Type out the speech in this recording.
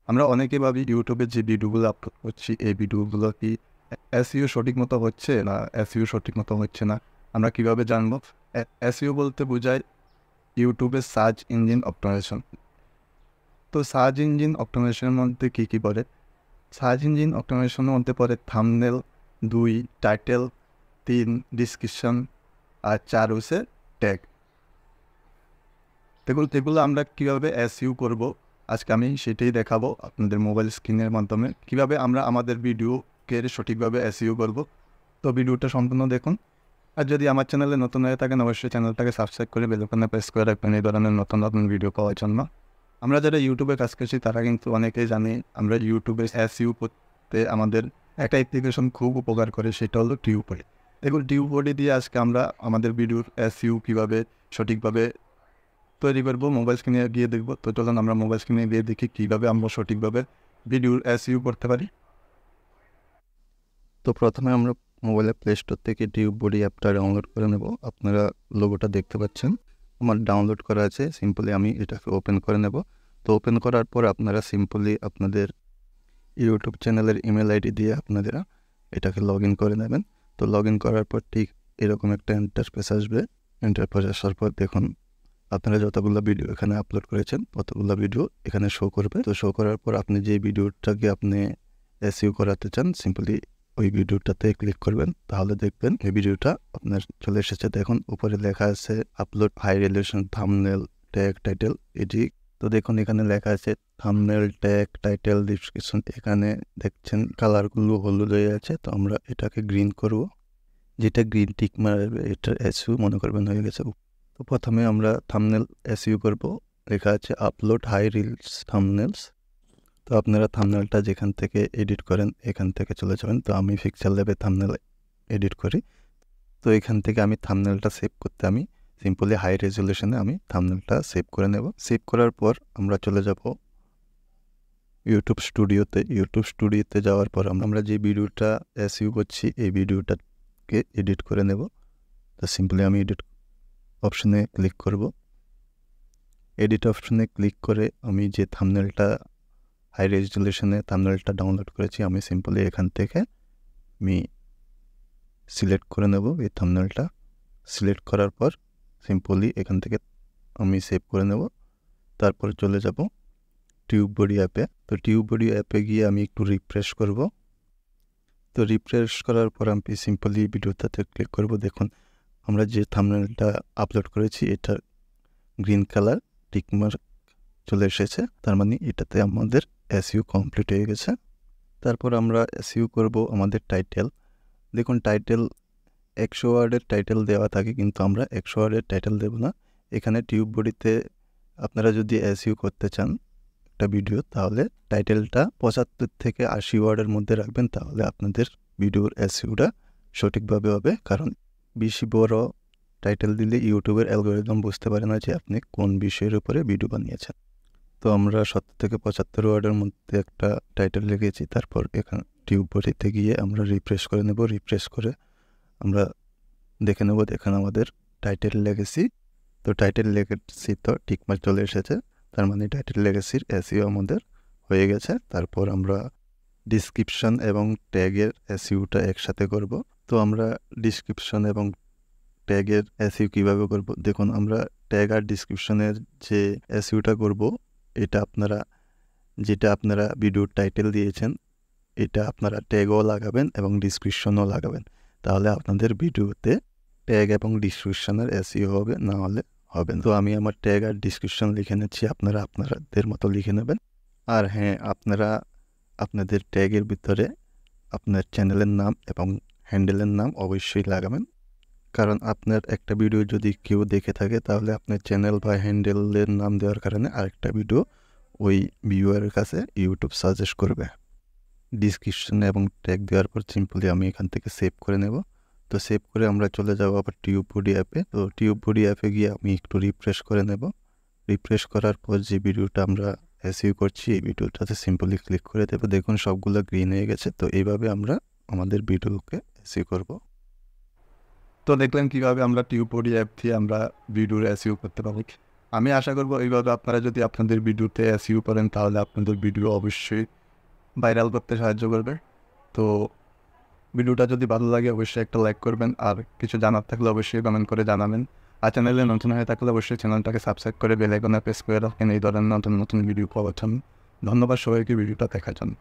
আমরা অনেকে ভাবি ইউটিউবে যে ভিডিওগুলো আপলোড করছি এই ভিডিওগুলো কি এসইও সঠিক মতো হচ্ছে না এসইও সঠিক মতো হচ্ছে না আমরা কিভাবে জানবো? এসইও বলতে বোঝায় ইউটিউবের সার্চ ইঞ্জিন অপটিমাইজেশন। তো সার্চ ইঞ্জিন অপটিমাইজেশনের মধ্যে কী কী পড়ে? সার্চ ইঞ্জিন অপটিমাইজেশনের মধ্যে পড়ে থাম্বনেল, 2 টাইটেল, 3 ডিসক্রিপশন, আর 4 হচ্ছে ট্যাগ। এগুলো আমরা কীভাবে এসইও করব আজকে আমি সেটাই দেখাবো আপনাদের মোবাইল স্ক্রিনের মাধ্যমে, কীভাবে আমরা আমাদের ভিডিওকে সঠিকভাবে এসইও করব। তো ভিডিওটা সম্পূর্ণ দেখুন। আর যদি আমার চ্যানেলে নতুন হয়ে থাকেন অবশ্যই চ্যানেলটাকে সাবস্ক্রাইব করে বেল আইকনে প্রেস করে রাখবেন এই ধরনের নতুন নতুন ভিডিও পাওয়ার জন্য। আমরা যারা ইউটিউবে কাজ করছি তারা কিন্তু অনেকেই জানি আমরা ইউটিউবে এসইও করতে আমাদের একটা অ্যাপ্লিকেশন খুব উপকার করে, সেটা হলো টিউববডি। দেখুন টিউববডি দিয়ে আজকে আমরা আমাদের ভিডিওর এসইও কীভাবে সঠিকভাবে তৈরি করবো মোবাইল স্ক্রিনে গিয়ে দেখবো। তো চলুন আমরা মোবাইল স্ক্রিনে গিয়ে দেখি কীভাবে আমরা সঠিকভাবে ভিডিওর এসইও করতে পারি। তো প্রথমে আমরা মোবাইলের প্লে স্টোর থেকে টিউববডি অ্যাপটা ডাউনলোড করে নেব। আপনারা লোগোটা দেখতে পাচ্ছেন আমার ডাউনলোড করা আছে। সিম্পলি আমি এটাকে ওপেন করে নেব। তো ওপেন করার পর আপনারা সিম্পলি আপনাদের ইউটিউব চ্যানেলের ইমেল আইডি দিয়ে আপনারা এটাকে লগ ইন করে নেবেন। তো লগ ইন করার পর ঠিক এরকম একটা ইন্টারফেস আসবে। ইন্টারফেস আসার পর দেখুন আপনারা যতগুলো ভিডিও এখানে আপলোড করেছেন ততগুলো ভিডিও এখানে শো করবে। তো শো করার পর আপনি যে ভিডিওটাকে আপনি এসইও করাতে চান সিম্পলি ওই ভিডিওটাতে ক্লিক করবেন, তাহলে দেখবেন এই ভিডিওটা আপনার চলে এসেছে। দেখুন উপরে লেখা আছে upload high resolution thumbnail tag title এটি। তো দেখুন এখানে লেখা আছে থাম্বনেল ট্যাগ টাইটেল ডিসক্রিপশন। এখানে দেখছেন কালারগুলো হলুদ হয়ে আছে। তো আমরা এটাকে গ্রিন করব, যেটা গ্রিন টিক মারবে এটার এসইও মনে করবেন হয়ে গেছে। তো প্রথমে আমরা থাম্বনেল এসইও করব। লেখা আছে আপলোড হাই রিলস থাম্বনেলস। তো আপনারা থাম্বনেলটা যেখান থেকে এডিট করেন এখান থেকে চলে যাবেন। তো আমি পিক্সেল ল্যাবে থাম্বনেল এডিট করি। তো এখান থেকে আমি থাম্বনেলটা সেভ করতে আমি সিম্পলি হাই রেজলিউশনে আমি থাম্বনেলটা সেভ করে নেব। সেভ করার পর আমরা চলে যাব ইউটিউব স্টুডিওতে। ইউটিউব স্টুডিওতে যাওয়ার পর আমরা যে ভিডিওটা এসইও করছি এই ভিডিওটাকে এডিট করে নেব। তো সিম্পলি আমি এডিট অপশনে ক্লিক করব। এডিট অপশনে ক্লিক করে আমি যে থাম্বনেলটা হাই রেজলিউশনে থাম্বনেলটা ডাউনলোড করেছি আমি সিম্পলি এখান থেকে আমি সিলেক্ট করে নেব। এই থাম্বনেলটা সিলেক্ট করার পর সিম্পলি এখান থেকে আমি সেভ করে নেব। তারপর চলে যাব টিউববডি অ্যাপে। তো টিউববডি অ্যাপে গিয়ে আমি একটু রিফ্রেশ করব। তো রিফ্রেশ করার পর আমি সিম্পলি ভিডিওটাতে ক্লিক করব। দেখুন আমরা যে থাম্বনেলটা আপলোড করেছি এটা গ্রিন কালার টিকমার্ক চলে এসেছে, তার মানে এটাতে আমাদের এসইও কমপ্লিট হয়ে গেছে। তারপর আমরা এসইও করব আমাদের টাইটেল। দেখুন টাইটেল 100 ওয়ার্ডের টাইটেল দেওয়া থাকে, কিন্তু আমরা 100 ওয়ার্ডের টাইটেল দেব না। এখানে টিউববডিতে আপনারা যদি এসইও করতে চান একটা ভিডিও তাহলে টাইটেলটা 75 থেকে 80 ওয়ার্ডের মধ্যে রাখবেন, তাহলে আপনাদের ভিডিওর এসইওটা সঠিকভাবে হবে। কারণ বেশি বড় টাইটেল দিলে ইউটিউবের অ্যালগরিদম বুঝতে পারে না যে আপনি কোন বিষয়ের উপরে ভিডিও বানিয়েছেন। তো আমরা 70 থেকে 75 ওয়ার্ডের মধ্যে একটা টাইটেল লিখেছি। তারপর এখানে টিউববডিতে গিয়ে আমরা রিফ্রেশ করে নেব। রিফ্রেশ করে আমরা দেখে নেব দেখেন আমাদের টাইটেল লেগেছি। তো টাইটেল লেগেছি তো টিকমার্ক চলে এসেছে, তার মানে টাইটেল লেগেসির এসইও আমাদের হয়ে গেছে। তারপর আমরা ডিসক্রিপশন এবং ট্যাগের এসইওটা একসাথে করব। তো আমরা ডিসক্রিপশন এবং ট্যাগের এসইও কীভাবে করব? দেখুন আমরা ট্যাগ আর ডিসক্রিপশনের যে এসইওটা করব এটা যেটা আপনারা ভিডিওর টাইটেল দিয়েছেন এটা আপনারা ট্যাগও লাগাবেন এবং ডিসক্রিপশনও লাগাবেন, তাহলে আপনাদের ভিডিওতে ট্যাগ এবং ডিসক্রিপশনের এসইও হবে, না হলে হবে না। তো আমি আমার ট্যাগ আর ডিসক্রিপশন লিখে নিচ্ছি, আপনারা আপনাদের মতো লিখে নেবেন। আর হ্যাঁ, আপনারা আপনাদের ট্যাগের ভিতরে আপনার চ্যানেলের নাম এবং হ্যান্ডেলের নাম অবশ্যই লাগাবেন। কারণ আপনার একটা ভিডিও যদি কেউ দেখে থাকে তাহলে আপনার চ্যানেল বা হ্যান্ডেলের নাম দেওয়ার কারণে আরেকটা ভিডিও ওই ভিউয়ারের কাছে ইউটিউব সাজেস্ট করবে। ডিসক্রিপশন এবং ট্যাগ দেওয়ার পর সিম্পলি আমি এখান থেকে সেভ করে নেব। তো সেভ করে আমরা চলে যাব আবার টিউববডি অ্যাপে। তো টিউববডি অ্যাপে গিয়ে আমি একটু রিফ্রেশ করে নেব। রিফ্রেশ করার পর যে ভিডিওটা আমরা এসইও করছি এই ভিডিওটাতে সিম্পলি ক্লিক করে দেবো। দেখুন সবগুলো গ্রিন হয়ে গেছে। তো এইভাবে আমরা আমাদের ভিডিওকে এসইও করব। তো দেখলেন কীভাবে আমরা টিউববডি অ্যাপ দিয়ে আমরা ভিডিওর এসইও করতে পারি। আমি আশা করব এইভাবে আপনারা যদি আপনাদের ভিডিওতে এসইও করেন তাহলে আপনাদের ভিডিও অবশ্যই ভাইরাল করতে সাহায্য করবে। তো ভিডিওটা যদি ভালো লাগে অবশ্যই একটা লাইক করবেন, আর কিছু জানার থাকলে অবশ্যই কমেন্ট করে জানাবেন। আর চ্যানেলে নতুন হয়ে থাকলে অবশ্যই চ্যানেলটাকে সাবস্ক্রাইব করে বেল আইকনে প্রেস করে রাখেন এই ধরনের নতুন নতুন ভিডিও পাওয়ার জন্য। ধন্যবাদ সবাইকে ভিডিওটা দেখার জন্য।